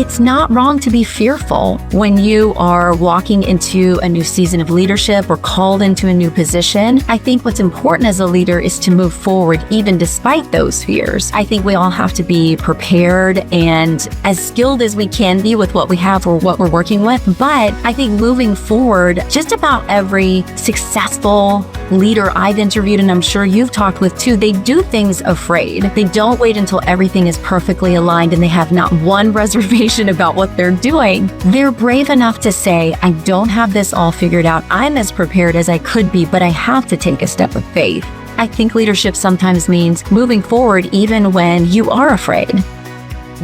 it's not wrong to be fearful when you are walking into a new season of leadership or called into a new position. I think what's important as a leader is to move forward even despite those fears. I think we all have to be prepared and as skilled as we can be with what we have or what we're working with. But I think moving forward, just about every successful leader I've interviewed, and I'm sure you've talked with too, they do things afraid. They don't wait until everything is perfectly aligned and they have not one reservation about what they're doing. They're brave enough to say, I don't have this all figured out. I'm as prepared as I could be, but I have to take a step of faith. I think leadership sometimes means moving forward even when you are afraid.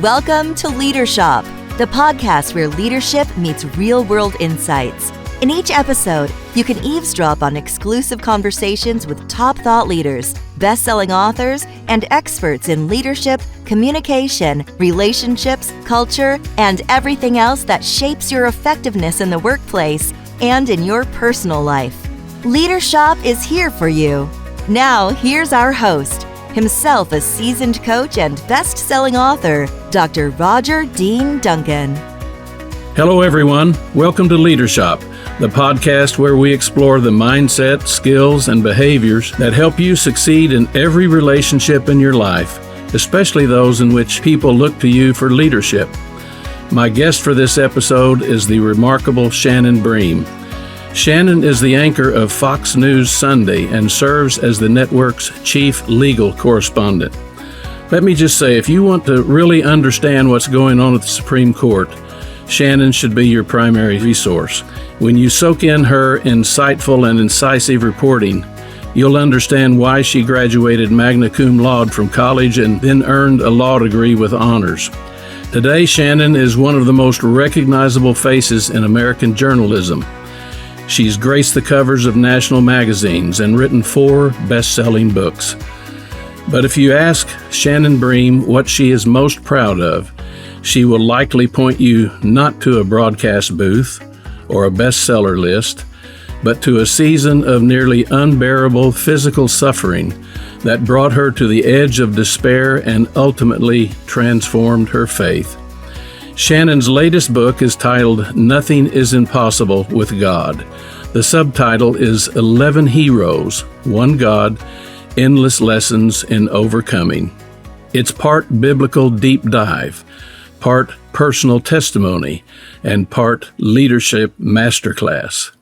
Welcome to LeaderSHOP, the podcast where leadership meets real-world insights. In each episode, you can eavesdrop on exclusive conversations with top thought leaders, best-selling authors, and experts in leadership, communication, relationships, culture, and everything else that shapes your effectiveness in the workplace and in your personal life. LeaderSHOP is here for you. Now, here's our host, himself a seasoned coach and best-selling author, Dr. Rodger Dean Duncan. Hello, everyone. Welcome to LeaderSHOP, the podcast where we explore the mindset, skills, and behaviors that help you succeed in every relationship in your life, especially those in which people look to you for leadership. My guest for this episode is the remarkable Shannon Bream. Shannon is the anchor of Fox News Sunday and serves as the network's chief legal correspondent. Let me just say, if you want to really understand what's going on at the Supreme Court, Shannon should be your primary resource. When you soak in her insightful and incisive reporting, you'll understand why she graduated magna cum laude from college and then earned a law degree with honors. Today, Shannon is one of the most recognizable faces in American journalism. She's graced the covers of national magazines and written 4 best-selling books. But if you ask Shannon Bream what she is most proud of, she will likely point you not to a broadcast booth or a bestseller list, but to a season of nearly unbearable physical suffering that brought her to the edge of despair and ultimately transformed her faith. Shannon's latest book is titled Nothing is Impossible with God. The subtitle is 11 Heroes, One God, Endless Lessons in Overcoming. It's part biblical deep dive, part personal testimony, and part leadership masterclass.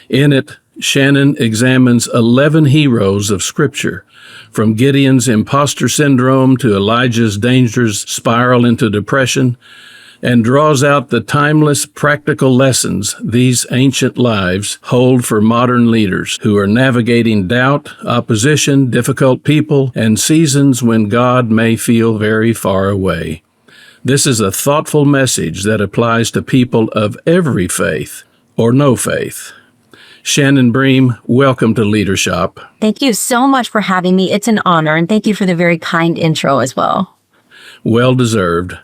In it, Shannon examines 11 heroes of Scripture, from Gideon's imposter syndrome to Elijah's dangerous spiral into depression, and draws out the timeless practical lessons these ancient lives hold for modern leaders who are navigating doubt, opposition, difficult people, and seasons when God may feel very far away. This is a thoughtful message that applies to people of every faith or no faith. Shannon Bream, welcome to LeaderSHOP. Thank you so much for having me. It's an honor, and thank you for the very kind intro as well. Well deserved.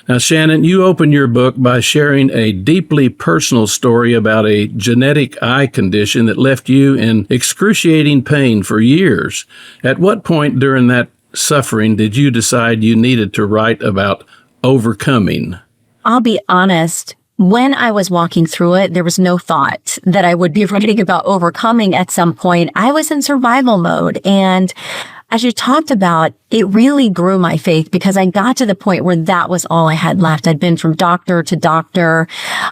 Now, Shannon, you open your book by sharing a deeply personal story about a genetic eye condition that left you in excruciating pain for years. At what point during that suffering did you decide you needed to write about overcoming? I'll be honest. When I was walking through it, there was no thought that I would be writing about overcoming at some point. I was in survival mode. And as you talked about, it really grew my faith because I got to the point where that was all I had left. I'd been from doctor to doctor.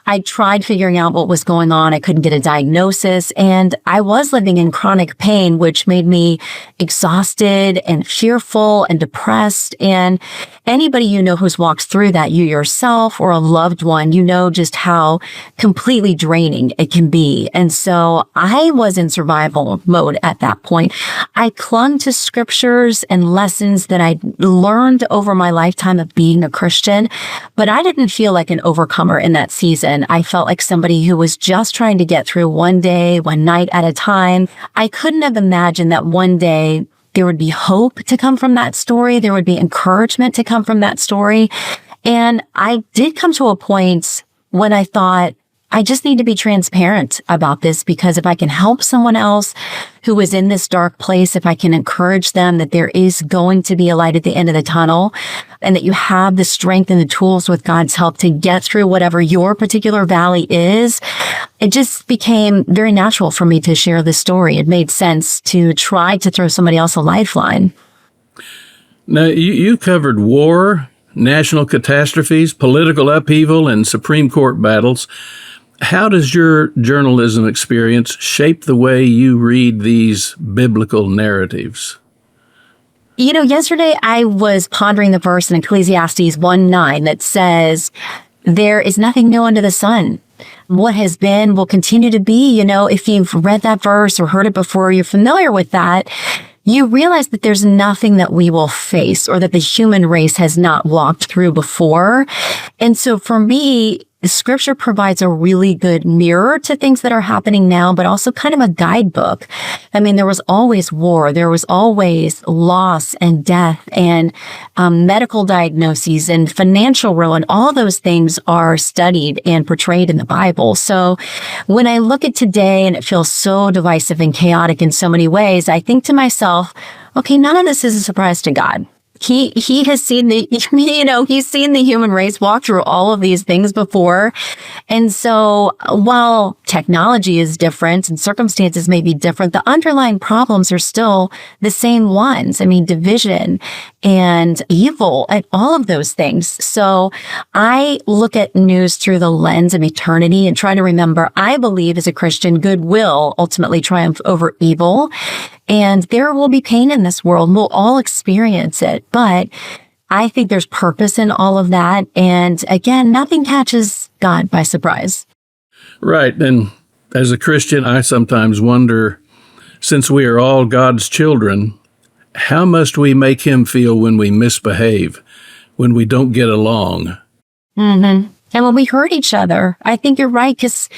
I tried figuring out what was going on. I couldn't get a diagnosis. And I was living in chronic pain, which made me exhausted and fearful and depressed. And anybody you know who's walked through that, you yourself or a loved one, you know just how completely draining it can be. And so I was in survival mode at that point. I clung to scriptures and lessons that I learned over my lifetime of being a Christian, but I didn't feel like an overcomer in that season. I felt like somebody who was just trying to get through one day, one night at a time. I couldn't have imagined that one day there would be hope to come from that story. There would be encouragement to come from that story. And I did come to a point when I thought, I just need to be transparent about this, because if I can help someone else who is in this dark place, if I can encourage them that there is going to be a light at the end of the tunnel, and that you have the strength and the tools with God's help to get through whatever your particular valley is, it just became very natural for me to share this story. It made sense to try to throw somebody else a lifeline. Now, you covered war, national catastrophes, political upheaval, and Supreme Court battles. How does your journalism experience shape the way you read these biblical narratives? Yesterday I was pondering the verse in Ecclesiastes 1:9 that says, there is nothing new under the sun. What has been will continue to be. If you've read that verse or heard it before, you're familiar with that. You realize that there's nothing that we will face or that the human race has not walked through before. And so for me, Scripture provides a really good mirror to things that are happening now, but also kind of a guidebook. I mean, there was always war. There was always loss and death and medical diagnoses and financial ruin. All those things are studied and portrayed in the Bible. So when I look at today and it feels so divisive and chaotic in so many ways, I think to myself, okay, none of this is a surprise to God. He has seen he's seen the human race walk through all of these things before. And so while technology is different and circumstances may be different, the underlying problems are still the same ones. I mean, division and evil and all of those things. So I look at news through the lens of eternity and try to remember, I believe as a Christian, good will ultimately triumph over evil. And there will be pain in this world. We'll all experience it. But I think there's purpose in all of that. And again, nothing catches God by surprise. Right. And as a Christian, I sometimes wonder, since we are all God's children, how must we make him feel when we misbehave, when we don't get along? Mm-hmm. And when we hurt each other. I think you're right, because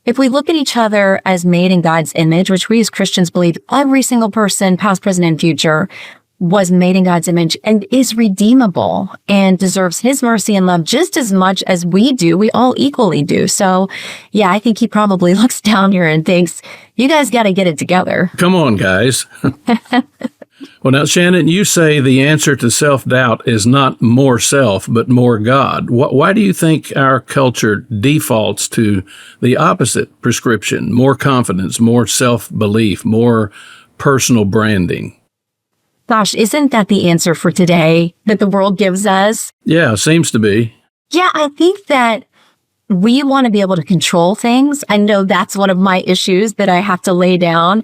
if we look at each other as made in God's image, which we as Christians believe every single person, past, present, and future, was made in God's image and is redeemable and deserves his mercy and love just as much as we do, we all equally do. So, yeah, I think he probably looks down here and thinks, you guys got to get it together. Come on, guys. Well, now, Shannon, you say the answer to self-doubt is not more self, but more God. Why do you think our culture defaults to the opposite prescription, more confidence, more self-belief, more personal branding? Gosh, isn't that the answer for today that the world gives us? Yeah, seems to be. Yeah, I think that we want to be able to control things. I know that's one of my issues that I have to lay down.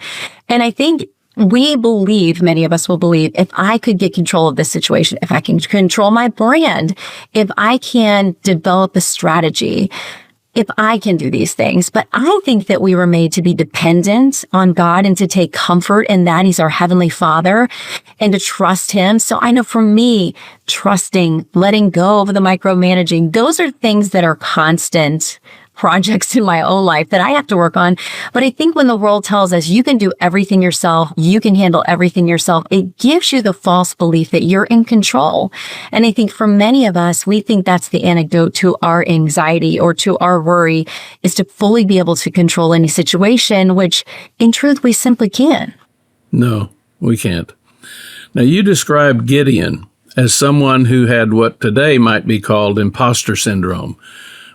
And I think we believe, many of us will believe, if I could get control of this situation, if I can control my brand, if I can develop a strategy, if I can do these things. But I think that we were made to be dependent on God and to take comfort in that He's our Heavenly Father and to trust Him. So I know for me, trusting, letting go of the micromanaging, those are things that are constant projects in my own life that I have to work on. But I think when the world tells us you can do everything yourself, you can handle everything yourself, it gives you the false belief that you're in control. And I think for many of us, we think that's the antidote to our anxiety or to our worry, is to fully be able to control any situation, which in truth, we simply can't. No, we can't. Now, you described Gideon as someone who had what today might be called imposter syndrome.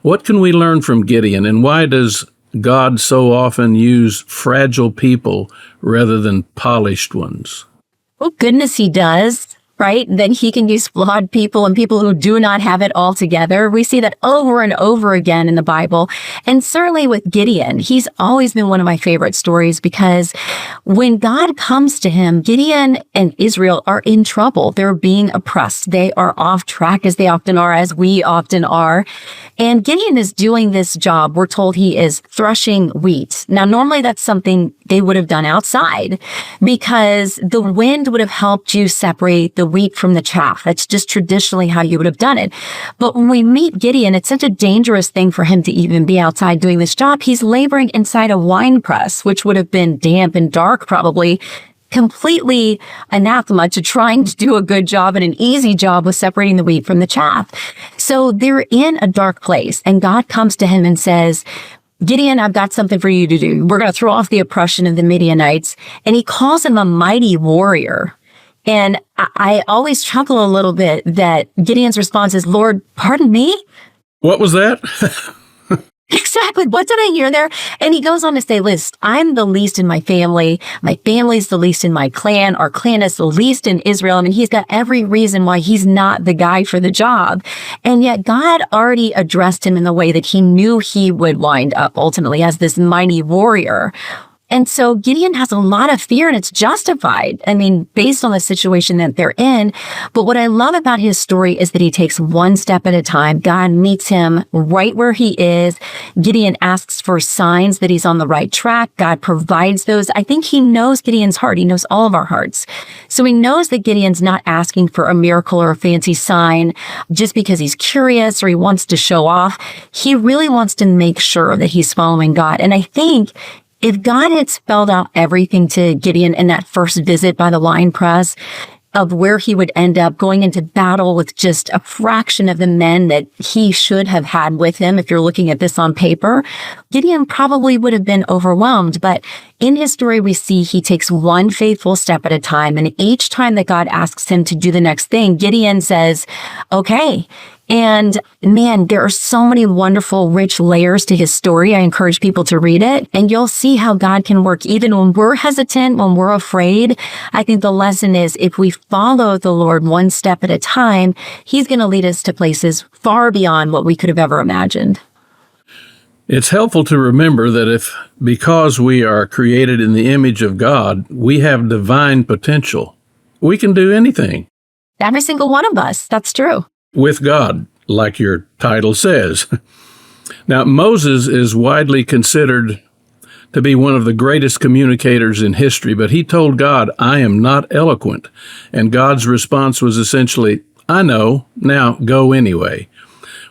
What can we learn from Gideon, and why does God so often use fragile people rather than polished ones? Oh, goodness, He does. Right? Then He can use flawed people and people who do not have it all together. We see that over and over again in the Bible. And certainly with Gideon, he's always been one of my favorite stories, because when God comes to him, Gideon and Israel are in trouble. They're being oppressed. They are off track, as they often are, as we often are. And Gideon is doing this job. We're told he is threshing wheat. Now, normally that's something they would have done outside, because the wind would have helped you separate the wheat from the chaff. That's just traditionally how you would have done it. But when we meet Gideon, it's such a dangerous thing for him to even be outside doing this job. He's laboring inside a wine press, which would have been damp and dark, probably completely anathema to trying to do a good job and an easy job with separating the wheat from the chaff. So they're in a dark place, and God comes to him and says, Gideon, I've got something for you to do. We're going to throw off the oppression of the Midianites. And he calls him a mighty warrior. And I always chuckle a little bit that Gideon's response is, Lord, pardon me? What was that? Exactly. What did I hear there? And he goes on to say, listen, I'm the least in my family. My family's the least in my clan. Our clan is the least in Israel. I mean, he's got every reason why he's not the guy for the job. And yet God already addressed him in the way that he knew he would wind up ultimately as this mighty warrior. And so Gideon has a lot of fear, and it's justified. I mean, based on the situation that they're in. But what I love about his story is that he takes one step at a time. God meets him right where he is. Gideon asks for signs that he's on the right track. God provides those. I think he knows Gideon's heart. He knows all of our hearts. So he knows that Gideon's not asking for a miracle or a fancy sign just because he's curious or he wants to show off. He really wants to make sure that he's following God. And I think if God had spelled out everything to Gideon in that first visit by the wine press of where he would end up going into battle with just a fraction of the men that he should have had with him, if you're looking at this on paper, Gideon probably would have been overwhelmed. But in his story, we see he takes one faithful step at a time. And each time that God asks him to do the next thing, Gideon says, okay. And man, there are so many wonderful, rich layers to his story. I encourage people to read it, and you'll see how God can work even when we're hesitant, when we're afraid. I think the lesson is if we follow the Lord one step at a time, he's going to lead us to places far beyond what we could have ever imagined. It's helpful to remember that because we are created in the image of God, we have divine potential. We can do anything. Every single one of us. That's true. With God, like your title says. Now, Moses is widely considered to be one of the greatest communicators in history, but he told God, I am not eloquent. And God's response was essentially, I know, now go anyway.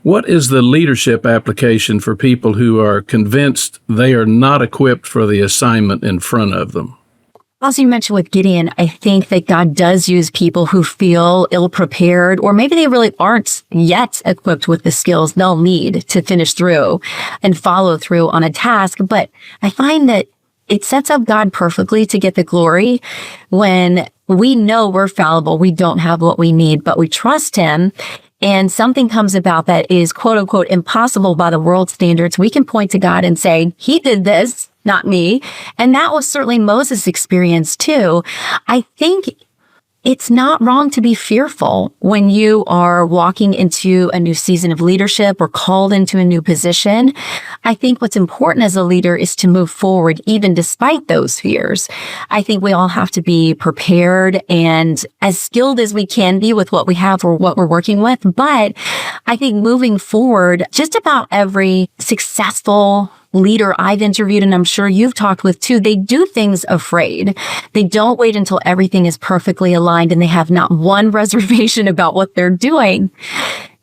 What is the leadership application for people who are convinced they are not equipped for the assignment in front of them? As you mentioned with Gideon, I think that God does use people who feel ill-prepared, or maybe they really aren't yet equipped with the skills they'll need to finish through and follow through on a task. But I find that it sets up God perfectly to get the glory when we know we're fallible, we don't have what we need, but we trust him. And something comes about that is quote unquote impossible by the world standards. We can point to God and say, he did this, not me. And that was certainly Moses' experience too. I think it's not wrong to be fearful when you are walking into a new season of leadership or called into a new position. I think what's important as a leader is to move forward even despite those fears. I think we all have to be prepared and as skilled as we can be with what we have or what we're working with. But I think moving forward, just about every successful leader I've interviewed, and I'm sure you've talked with too, they do things afraid. They don't wait until everything is perfectly aligned and they have not one reservation about what they're doing.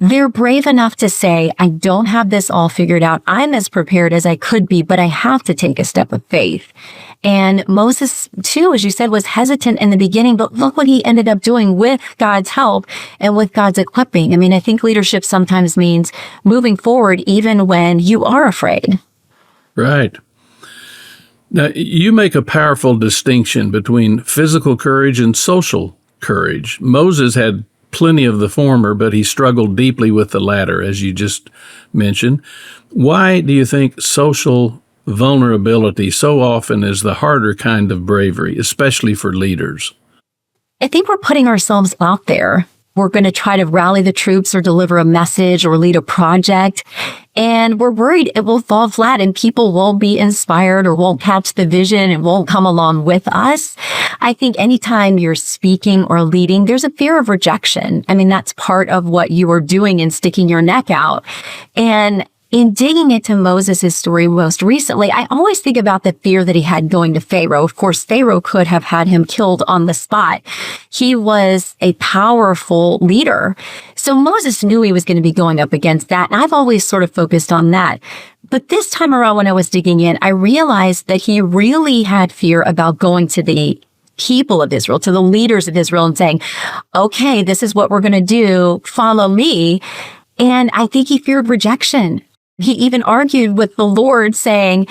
They're brave enough to say, I don't have this all figured out. I'm as prepared as I could be, but I have to take a step of faith. And Moses, too, as you said, was hesitant in the beginning, but look what he ended up doing with God's help and with God's equipping. I mean, I think leadership sometimes means moving forward even when you are afraid. Right. Now, you make a powerful distinction between physical courage and social courage. Moses had plenty of the former, but he struggled deeply with the latter, as you just mentioned. Why do you think social vulnerability so often is the harder kind of bravery, especially for leaders? I think we're putting ourselves out there. We're going to try to rally the troops or deliver a message or lead a project. And we're worried it will fall flat and people won't be inspired or won't catch the vision and won't come along with us. I think anytime you're speaking or leading, there's a fear of rejection. I mean, that's part of what you are doing in sticking your neck out. And in digging into Moses' story most recently, I always think about the fear that he had going to Pharaoh. Of course, Pharaoh could have had him killed on the spot. He was a powerful leader. So Moses knew he was going to be going up against that. And I've always sort of focused on that. But this time around, when I was digging in, I realized that he really had fear about going to the people of Israel, to the leaders of Israel and saying, okay, this is what we're going to do. Follow me. And I think he feared rejection. He even argued with the Lord saying,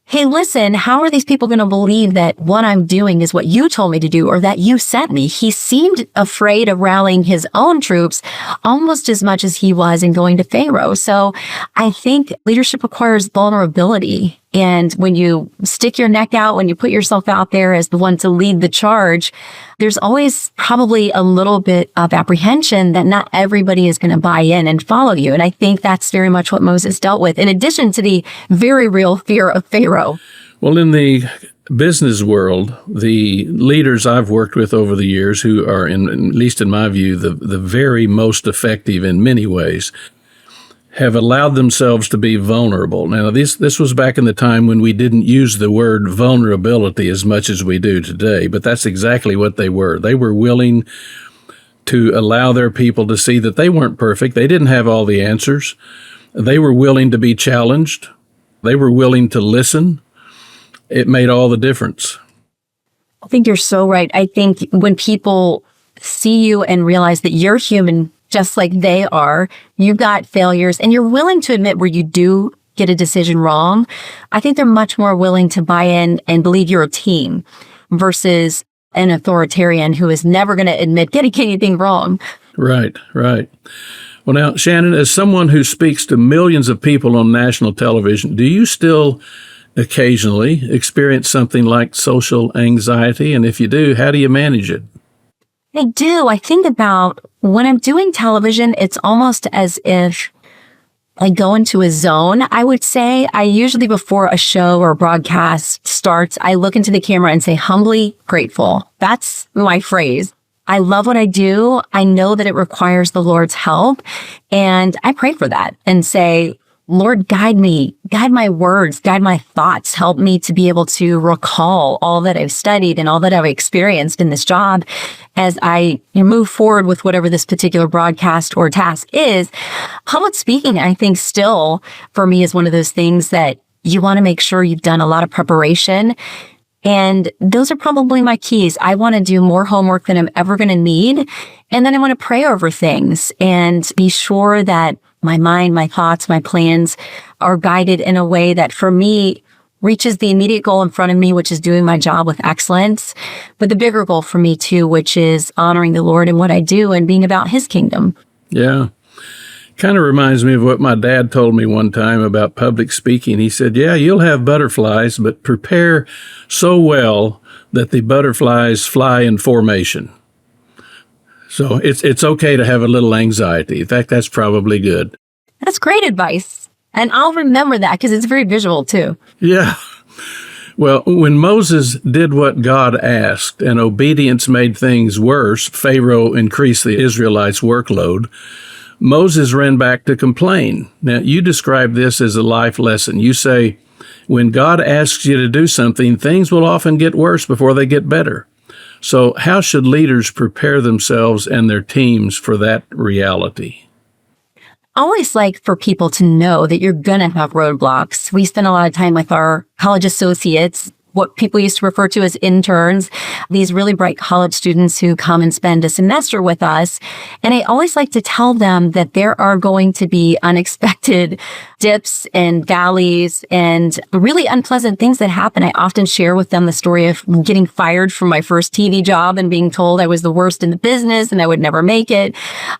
hey, listen, how are these people going to believe that what I'm doing is what you told me to do or that you sent me? He seemed afraid of rallying his own troops almost as much as he was in going to Pharaoh. So I think leadership requires vulnerability. And when you stick your neck out, when you put yourself out there as the one to lead the charge, there's always probably a little bit of apprehension that not everybody is going to buy in and follow you. And I think that's very much what Moses dealt with, in addition to the very real fear of Pharaoh. Well, in the business world, the leaders I've worked with over the years who are, at least in my view, the very most effective in many ways, have allowed themselves to be vulnerable. Now, this was back in the time when we didn't use the word vulnerability as much as we do today, but that's exactly what they were. They were willing to allow their people to see that they weren't perfect. They didn't have all the answers. They were willing to be challenged. They were willing to listen. It made all the difference. I think you're so right. I think when people see you and realize that you're human just like they are, you've got failures, and you're willing to admit where you do get a decision wrong, I think they're much more willing to buy in and believe you're a team versus an authoritarian who is never going to admit getting anything wrong. Right. Well, now, Shannon, as someone who speaks to millions of people on national television, do you still occasionally experience something like social anxiety? And if you do, how do you manage it? I do. I think about when I'm doing television, it's almost as if I go into a zone. I would say I usually, before a show or a broadcast starts, I look into the camera and say, humbly grateful. That's my phrase. I love what I do. I know that it requires the Lord's help. And I pray for that and say, Lord, guide me, guide my words, guide my thoughts, help me to be able to recall all that I've studied and all that I've experienced in this job as I move forward with whatever this particular broadcast or task is. Public speaking, I think still for me is one of those things that you want to make sure you've done a lot of preparation. And those are probably my keys. I want to do more homework than I'm ever going to need. And then I want to pray over things and be sure that my mind, my thoughts, my plans are guided in a way that for me reaches the immediate goal in front of me, which is doing my job with excellence. But the bigger goal for me too, which is honoring the Lord in what I do and being about his kingdom. Yeah. Kind of reminds me of what my dad told me one time about public speaking. He said, yeah, you'll have butterflies, but prepare so well that the butterflies fly in formation. So it's okay to have a little anxiety. In fact, that's probably good. That's great advice. And I'll remember that because it's very visual too. Yeah. Well, when Moses did what God asked and obedience made things worse, Pharaoh increased the Israelites' workload, Moses ran back to complain. Now, you describe this as a life lesson. You say, when God asks you to do something, things will often get worse before they get better. So how should leaders prepare themselves and their teams for that reality? I always like for people to know that you're going to have roadblocks. We spend a lot of time with our college associates, what people used to refer to as interns, these really bright college students who come and spend a semester with us. And I always like to tell them that there are going to be unexpected dips and valleys and really unpleasant things that happen. I often share with them the story of getting fired from my first TV job and being told I was the worst in the business and I would never make it.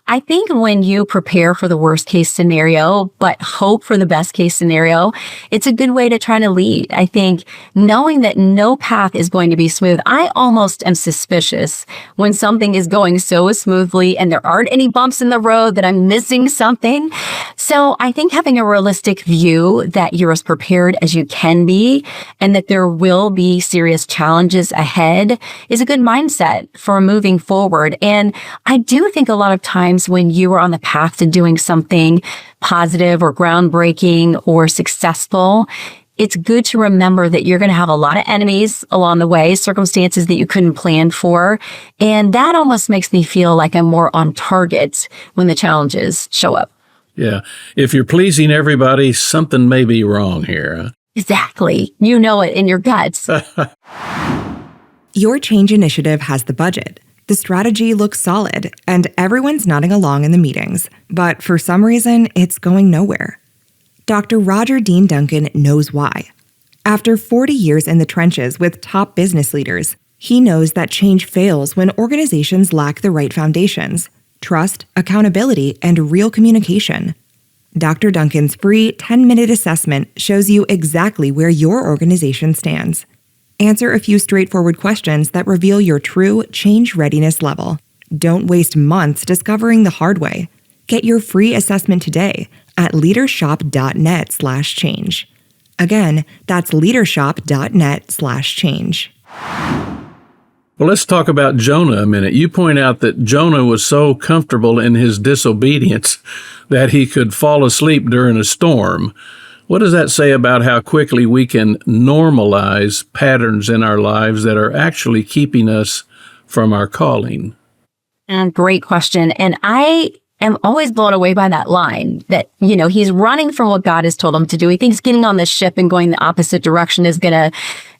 I think when you prepare for the worst case scenario, but hope for the best case scenario, it's a good way to try to lead. I think knowing that no path is going to be smooth. I almost am suspicious when something is going so smoothly and there aren't any bumps in the road that I'm missing something. So I think having a realistic view that you're as prepared as you can be and that there will be serious challenges ahead is a good mindset for moving forward. And I do think a lot of times when you are on the path to doing something positive or groundbreaking or successful, it's good to remember that you're going to have a lot of enemies along the way, circumstances that you couldn't plan for. And that almost makes me feel like I'm more on target when the challenges show up. Yeah. If you're pleasing everybody, something may be wrong here. Huh? Exactly. You know it in your guts. Your change initiative has the budget. The strategy looks solid, and everyone's nodding along in the meetings. But for some reason, it's going nowhere. Dr. Rodger Dean Duncan knows why. After 40 years in the trenches with top business leaders, he knows that change fails when organizations lack the right foundations: trust, accountability, and real communication. Dr. Duncan's free 10-minute assessment shows you exactly where your organization stands. Answer a few straightforward questions that reveal your true change readiness level. Don't waste months discovering the hard way. Get your free assessment today at leadershop.net/change. Again, that's leadershop.net/change. Well, let's talk about Jonah a minute. You point out that Jonah was so comfortable in his disobedience that he could fall asleep during a storm. What does that say about how quickly we can normalize patterns in our lives that are actually keeping us from our calling? Great question. And I am always blown away by that line that, he's running from what God has told him to do. He thinks getting on the ship and going the opposite direction is going to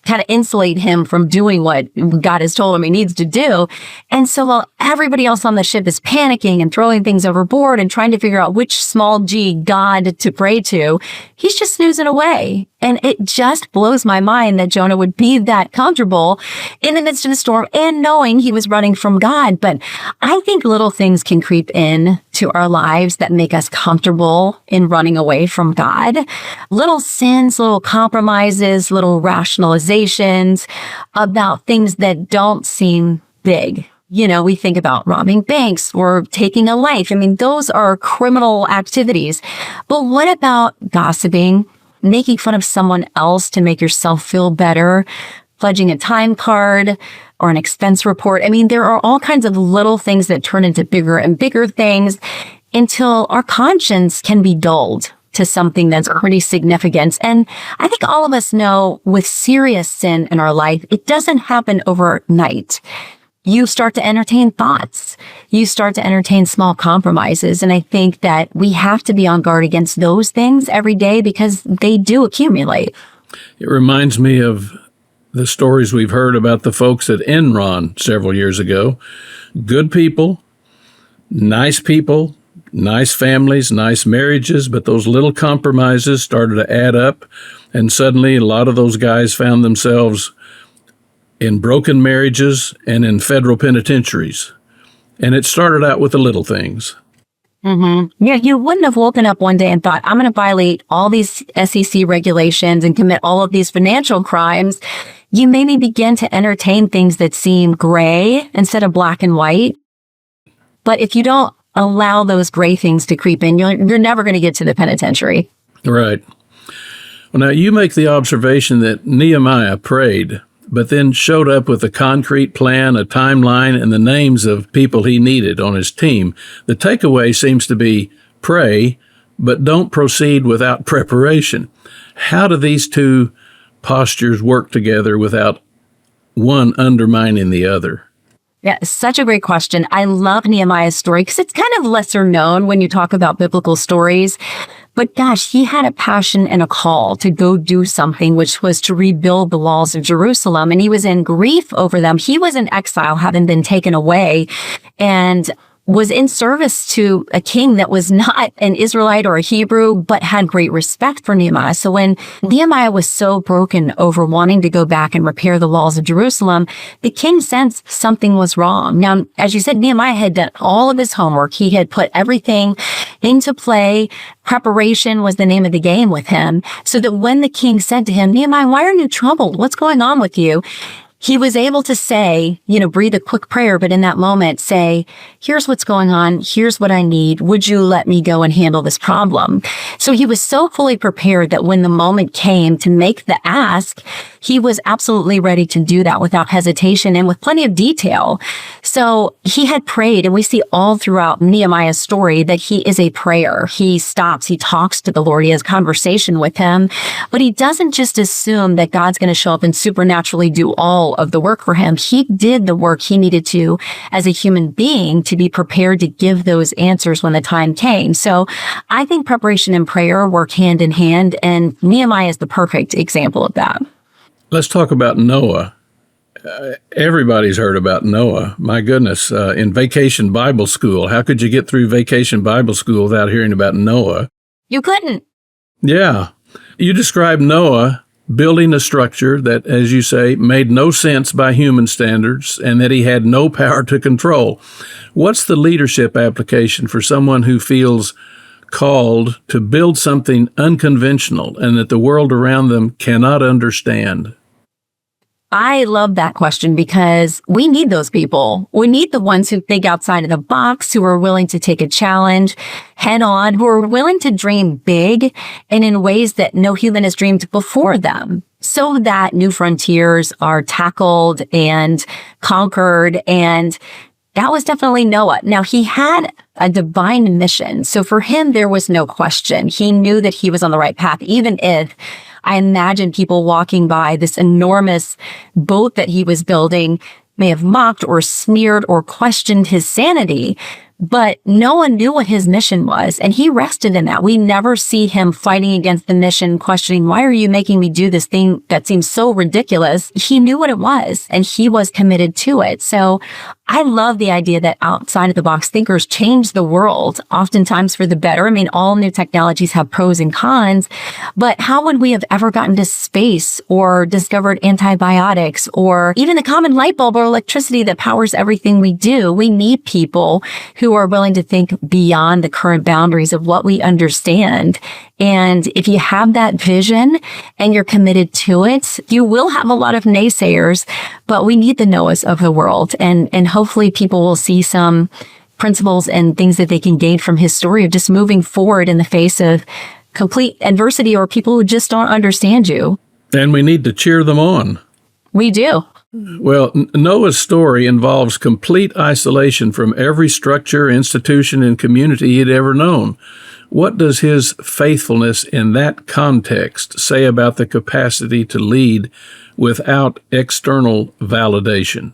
kind of insulate him from doing what God has told him he needs to do. And so while everybody else on the ship is panicking and throwing things overboard and trying to figure out which small g God to pray to, he's just snoozing away. And it just blows my mind that Jonah would be that comfortable in the midst of the storm and knowing he was running from God. But I think little things can creep in to our lives that make us comfortable in running away from God. Little sins, little compromises, little rationalizations about things that don't seem big. We think about robbing banks or taking a life. I mean, those are criminal activities. But what about gossiping, making fun of someone else to make yourself feel better, pledging a time card or an expense report? I mean, there are all kinds of little things that turn into bigger and bigger things until our conscience can be dulled to something that's pretty significant. And I think all of us know with serious sin in our life, it doesn't happen overnight. You start to entertain thoughts. You start to entertain small compromises. And I think that we have to be on guard against those things every day because they do accumulate. It reminds me of the stories we've heard about the folks at Enron several years ago. Good people, nice families, nice marriages, but those little compromises started to add up. And suddenly a lot of those guys found themselves in broken marriages and in federal penitentiaries. And it started out with the little things. Mm-hmm. Yeah, you wouldn't have woken up one day and thought, I'm going to violate all these SEC regulations and commit all of these financial crimes. You maybe begin to entertain things that seem gray instead of black and white. But if you don't allow those gray things to creep in, you're never going to get to the penitentiary. Right. Well, now you make the observation that Nehemiah prayed, but then showed up with a concrete plan, a timeline, and the names of people he needed on his team. The takeaway seems to be pray, but don't proceed without preparation. How do these two postures work together without one undermining the other? Yeah, such a great question. I love Nehemiah's story because it's kind of lesser known when you talk about biblical stories. But gosh, he had a passion and a call to go do something, which was to rebuild the walls of Jerusalem. And he was in grief over them. He was in exile, having been taken away, and was in service to a king that was not an Israelite or a Hebrew, but had great respect for Nehemiah. So when Nehemiah was so broken over wanting to go back and repair the walls of Jerusalem, the king sensed something was wrong. Now, as you said, Nehemiah had done all of his homework. He had put everything into play. Preparation was the name of the game with him. So that when the king said to him, Nehemiah, why are you troubled? What's going on with you? He was able to say, breathe a quick prayer, but in that moment say, here's what's going on. Here's what I need. Would you let me go and handle this problem? So he was so fully prepared that when the moment came to make the ask, he was absolutely ready to do that without hesitation and with plenty of detail. So he had prayed, and we see all throughout Nehemiah's story that he is a prayer. He stops, he talks to the Lord, he has conversation with him, but he doesn't just assume that God's going to show up and supernaturally do all of the work for him. He did the work he needed to as a human being to be prepared to give those answers when the time came. So I think preparation and prayer work hand in hand, and Nehemiah is the perfect example of that. Let's talk about Noah. Everybody's heard about Noah. My goodness, in Vacation Bible School, how could you get through Vacation Bible School without hearing about Noah? You couldn't. Yeah. You described Noah building a structure that, as you say, made no sense by human standards and that he had no power to control. What's the leadership application for someone who feels called to build something unconventional and that the world around them cannot understand? I love that question because we need those people. We need the ones who think outside of the box, who are willing to take a challenge head on, who are willing to dream big and in ways that no human has dreamed before them, so that new frontiers are tackled and conquered. And that was definitely Noah. Now, he had a divine mission. So for him, there was no question. He knew that he was on the right path, even if I imagine people walking by this enormous boat that he was building may have mocked or sneered or questioned his sanity. But Noah knew what his mission was, and he rested in that. We never see him fighting against the mission, questioning, why are you making me do this thing that seems so ridiculous? He knew what it was, and he was committed to it. So I love the idea that outside of the box thinkers change the world, oftentimes for the better. I mean, all new technologies have pros and cons, but how would we have ever gotten to space or discovered antibiotics or even the common light bulb or electricity that powers everything we do? We need people who are willing to think beyond the current boundaries of what we understand. And if you have that vision and you're committed to it, you will have a lot of naysayers, but we need the Noahs of the world. And hopefully people will see some principles and things that they can gain from his story of just moving forward in the face of complete adversity or people who just don't understand you. And we need to cheer them on. We do. Well, Noah's story involves complete isolation from every structure, institution, and community he'd ever known. What does his faithfulness in that context say about the capacity to lead without external validation?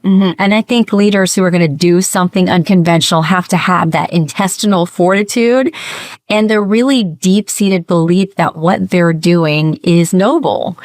Mm-hmm. And I think leaders who are going to do something unconventional have to have that intestinal fortitude and the really deep-seated belief that what they're doing is noble.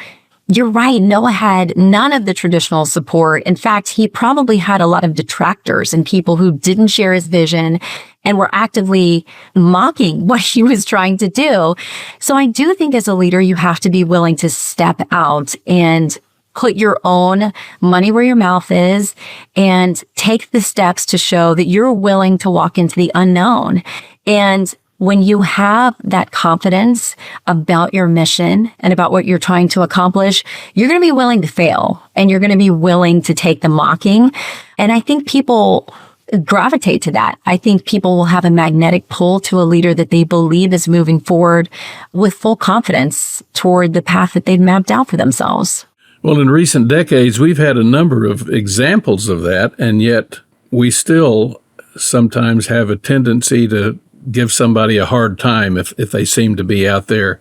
You're right. Noah had none of the traditional support. In fact, he probably had a lot of detractors and people who didn't share his vision and were actively mocking what he was trying to do. So I do think as a leader, you have to be willing to step out and put your own money where your mouth is and take the steps to show that you're willing to walk into the unknown. And when you have that confidence about your mission and about what you're trying to accomplish, you're going to be willing to fail and you're going to be willing to take the mocking. And I think people gravitate to that. I think people will have a magnetic pull to a leader that they believe is moving forward with full confidence toward the path that they've mapped out for themselves. Well, in recent decades, we've had a number of examples of that, and yet we still sometimes have a tendency to give somebody a hard time if they seem to be out there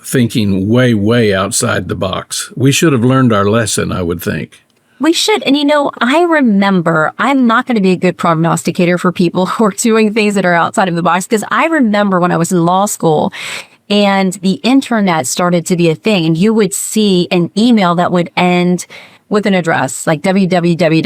thinking way, way outside the box. We should have learned our lesson, I would think. We should. And, I remember, I'm not going to be a good prognosticator for people who are doing things that are outside of the box, because I remember when I was in law school and the internet started to be a thing, and you would see an email that would end with an address like www.ford.com.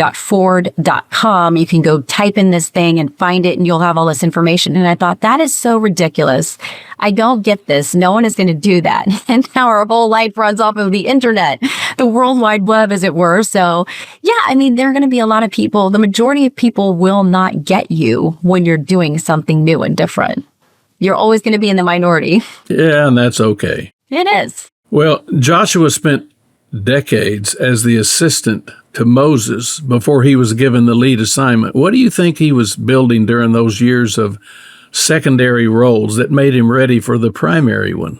You can go type in this thing and find it and you'll have all this information. And I thought, that is so ridiculous. I don't get this. No one is going to do that. And now our whole life runs off of the internet, the World Wide Web, as it were. So yeah, there are going to be a lot of people. The majority of people will not get you when you're doing something new and different. You're always going to be in the minority. Yeah, and that's okay. It is. Well, Joshua spent decades as the assistant to Moses before he was given the lead assignment. What do you think he was building during those years of secondary roles that made him ready for the primary one?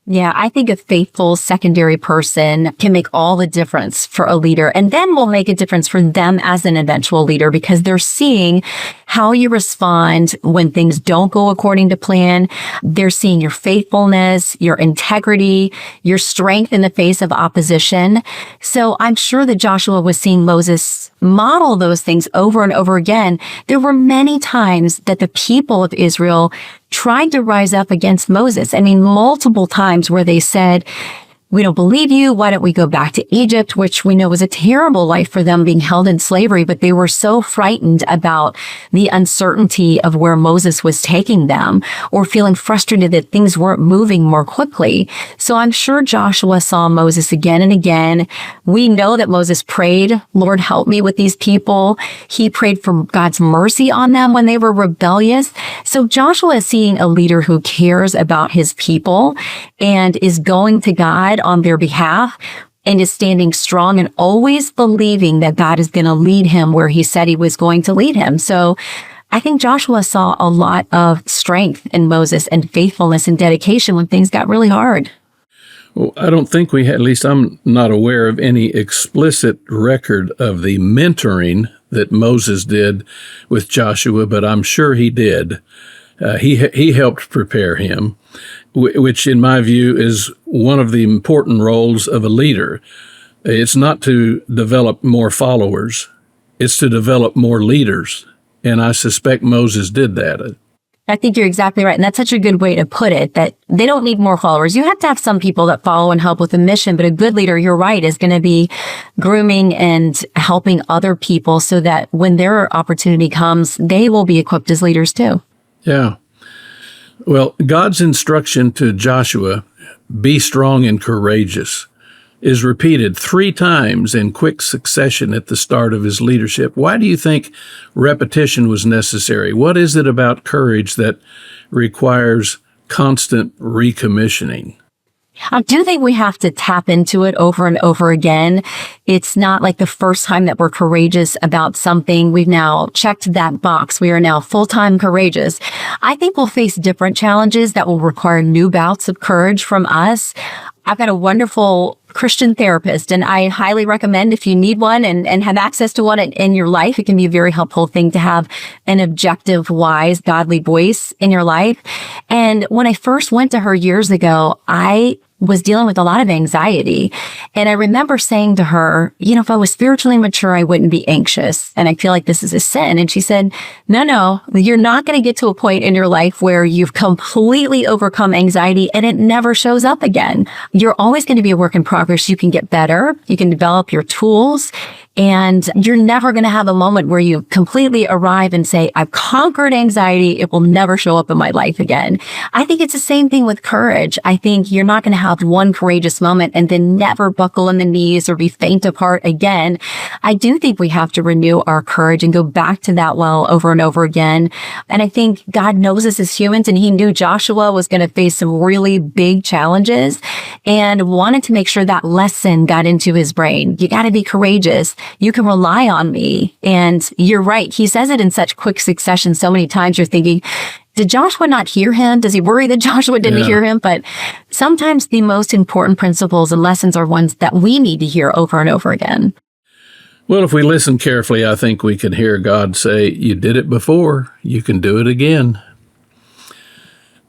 Yeah, I think a faithful secondary person can make all the difference for a leader, and then will make a difference for them as an eventual leader, because they're seeing how you respond when things don't go according to plan. They're seeing your faithfulness, your integrity, your strength in the face of opposition. So I'm sure that Joshua was seeing Moses model those things over and over again. There were many times that the people of Israel tried to rise up against Moses. Multiple times where they said, we don't believe you. Why don't we go back to Egypt, which we know was a terrible life for them, being held in slavery, but they were so frightened about the uncertainty of where Moses was taking them, or feeling frustrated that things weren't moving more quickly. So I'm sure Joshua saw Moses again and again. We know that Moses prayed, Lord, help me with these people. He prayed for God's mercy on them when they were rebellious. So Joshua is seeing a leader who cares about his people and is going to God on their behalf and is standing strong and always believing that God is going to lead him where he said he was going to lead him. So I think Joshua saw a lot of strength in Moses and faithfulness and dedication when things got really hard. Well, I don't think we had, at least I'm not aware of any explicit record of the mentoring that Moses did with Joshua, but I'm sure he did. He helped prepare him, which in my view is one of the important roles of a leader. It's not to develop more followers, it's to develop more leaders. And I suspect Moses did that. I think you're exactly right. And that's such a good way to put it, that they don't need more followers. You have to have some people that follow and help with the mission, but a good leader, you're right, is going to be grooming and helping other people so that when their opportunity comes, they will be equipped as leaders too. Yeah. Well, God's instruction to Joshua, be strong and courageous, is repeated 3 times in quick succession at the start of his leadership. Why do you think repetition was necessary? What is it about courage that requires constant recommissioning? I do think we have to tap into it over and over again. It's not like the first time that we're courageous about something. We've now checked that box. We are now full-time courageous. I think we'll face different challenges that will require new bouts of courage from us. I've got a wonderful Christian therapist, and I highly recommend if you need one and have access to one in your life, it can be a very helpful thing to have an objective, wise, godly voice in your life. And when I first went to her years ago, I was dealing with a lot of anxiety. And I remember saying to her, if I was spiritually mature, I wouldn't be anxious. And I feel like this is a sin. And she said, no, you're not going to get to a point in your life where you've completely overcome anxiety and it never shows up again. You're always going to be a work in progress. You can get better. You can develop your tools. And you're never going to have a moment where you completely arrive and say, I've conquered anxiety. It will never show up in my life again. I think it's the same thing with courage. I think you're not going to have one courageous moment and then never buckle in the knees or be faint of heart again. I do think we have to renew our courage and go back to that well over and over again. And I think God knows us as humans, and he knew Joshua was going to face some really big challenges and wanted to make sure that lesson got into his brain. You got to be courageous. You can rely on me. And you're right. He says it in such quick succession so many times. You're thinking, did Joshua not hear him? Does he worry that Joshua didn't hear him? But sometimes the most important principles and lessons are ones that we need to hear over and over again. Well, if we listen carefully, I think we can hear God say, you did it before, you can do it again.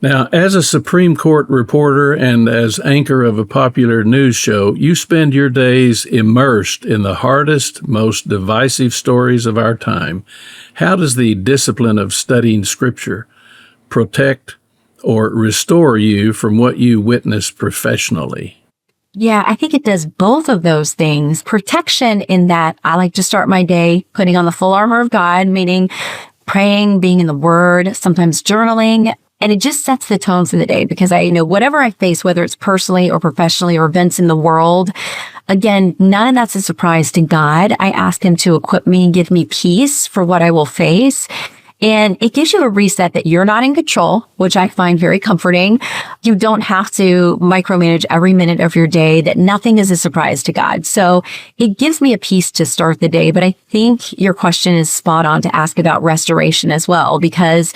Now, as a Supreme Court reporter and as anchor of a popular news show, you spend your days immersed in the hardest, most divisive stories of our time. How does the discipline of studying Scripture protect or restore you from what you witness professionally? Yeah, I think it does both of those things. Protection in that I like to start my day putting on the full armor of God, meaning praying, being in the Word, sometimes journaling. And it just sets the tone for the day, because I know whatever I face, whether it's personally or professionally or events in the world, again, none of that's a surprise to God. I ask him to equip me and give me peace for what I will face. And it gives you a reset that you're not in control, which I find very comforting. You don't have to micromanage every minute of your day, that nothing is a surprise to God. So it gives me a peace to start the day. But I think your question is spot on to ask about restoration as well, because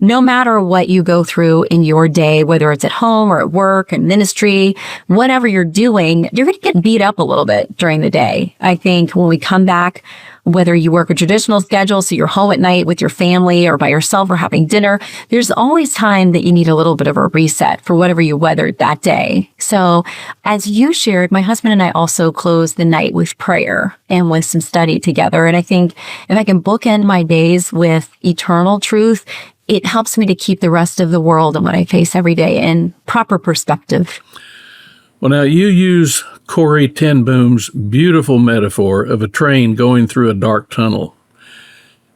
no matter what you go through in your day, whether it's at home or at work and ministry, whatever you're doing, you're going to get beat up a little bit during the day. I think when we come back, whether you work a traditional schedule, so you're home at night with your family or by yourself or having dinner, there's always time that you need a little bit of a reset for whatever you weathered that day. So as you shared, my husband and I also close the night with prayer and with some study together. And I think if I can bookend my days with eternal truth, it helps me to keep the rest of the world and what I face every day in proper perspective. Well, now you use Corrie ten Boom's beautiful metaphor of a train going through a dark tunnel.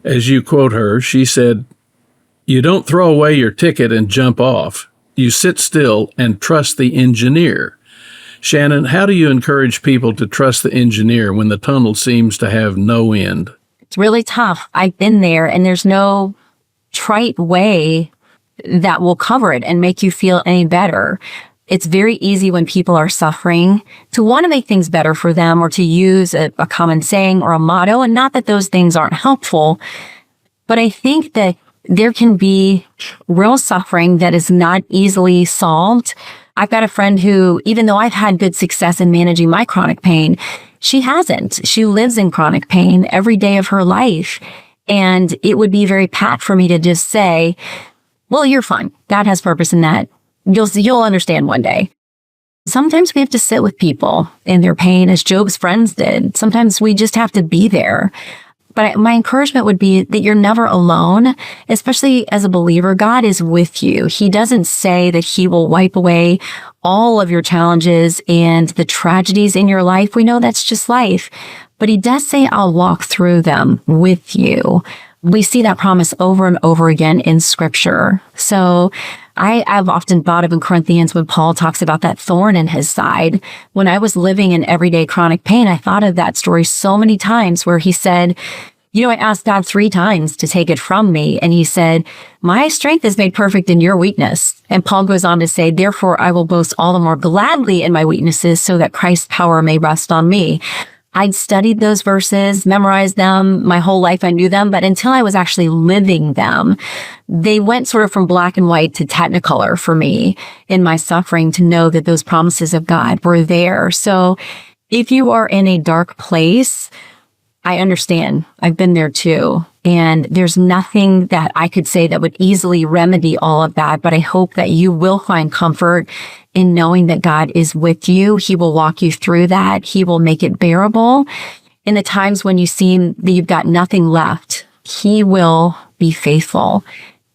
As you quote her, she said, "You don't throw away your ticket and jump off. You sit still and trust the engineer." Shannon, how do you encourage people to trust the engineer when the tunnel seems to have no end? It's really tough. I've been there, and there's no trite way that will cover it and make you feel any better. It's very easy when people are suffering to want to make things better for them or to use a common saying or a motto. And not that those things aren't helpful, but I think that there can be real suffering that is not easily solved. I've got a friend who, even though I've had good success in managing my chronic pain, she hasn't. She lives in chronic pain every day of her life. And it would be very pat for me to just say, well, you're fine. God has purpose in that. You'll understand one day. Sometimes we have to sit with people in their pain, as Job's friends did. Sometimes we just have to be there. But my encouragement would be that you're never alone, especially as a believer. God is with you. He doesn't say that he will wipe away all of your challenges and the tragedies in your life. We know that's just life. But he does say, I'll walk through them with you. We see that promise over and over again in Scripture. So I've often thought of in Corinthians when Paul talks about that thorn in his side. When I was living in everyday chronic pain, I thought of that story so many times where he said, I asked God 3 times to take it from me. And he said, my strength is made perfect in your weakness. And Paul goes on to say, therefore, I will boast all the more gladly in my weaknesses so that Christ's power may rest on me. I'd studied those verses, memorized them. My whole life I knew them, but until I was actually living them, they went sort of from black and white to technicolor for me in my suffering to know that those promises of God were there. So if you are in a dark place, I understand. I've been there too. And there's nothing that I could say that would easily remedy all of that. But I hope that you will find comfort in knowing that God is with you. He will walk you through that. He will make it bearable. In the times when you seem that you've got nothing left, he will be faithful.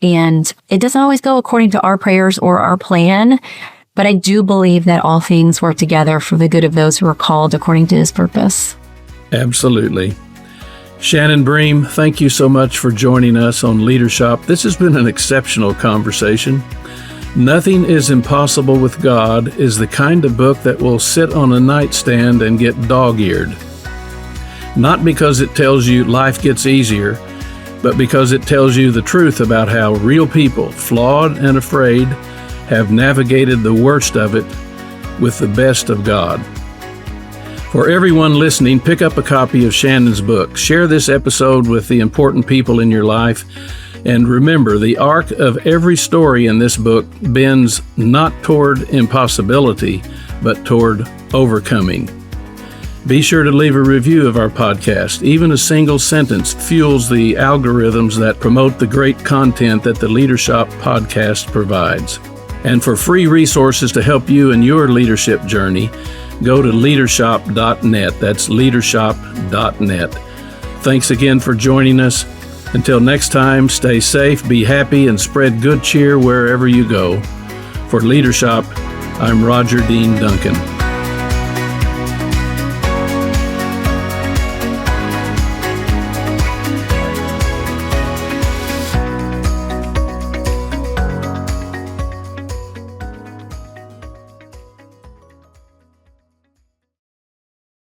And it doesn't always go according to our prayers or our plan. But I do believe that all things work together for the good of those who are called according to his purpose. Absolutely. Shannon Bream, thank you so much for joining us on LeaderSHOP. This has been an exceptional conversation. Nothing is Impossible with God is the kind of book that will sit on a nightstand and get dog-eared. Not because it tells you life gets easier, but because it tells you the truth about how real people, flawed and afraid, have navigated the worst of it with the best of God. For everyone listening, pick up a copy of Shannon's book. Share this episode with the important people in your life. And remember, the arc of every story in this book bends not toward impossibility, but toward overcoming. Be sure to leave a review of our podcast. Even a single sentence fuels the algorithms that promote the great content that the LeaderSHOP podcast provides. And for free resources to help you in your leadership journey, go to LeaderSHOP.net. That's LeaderSHOP.net. Thanks again for joining us. Until next time, stay safe, be happy, and spread good cheer wherever you go. For LeaderSHOP, I'm Rodger Dean Duncan.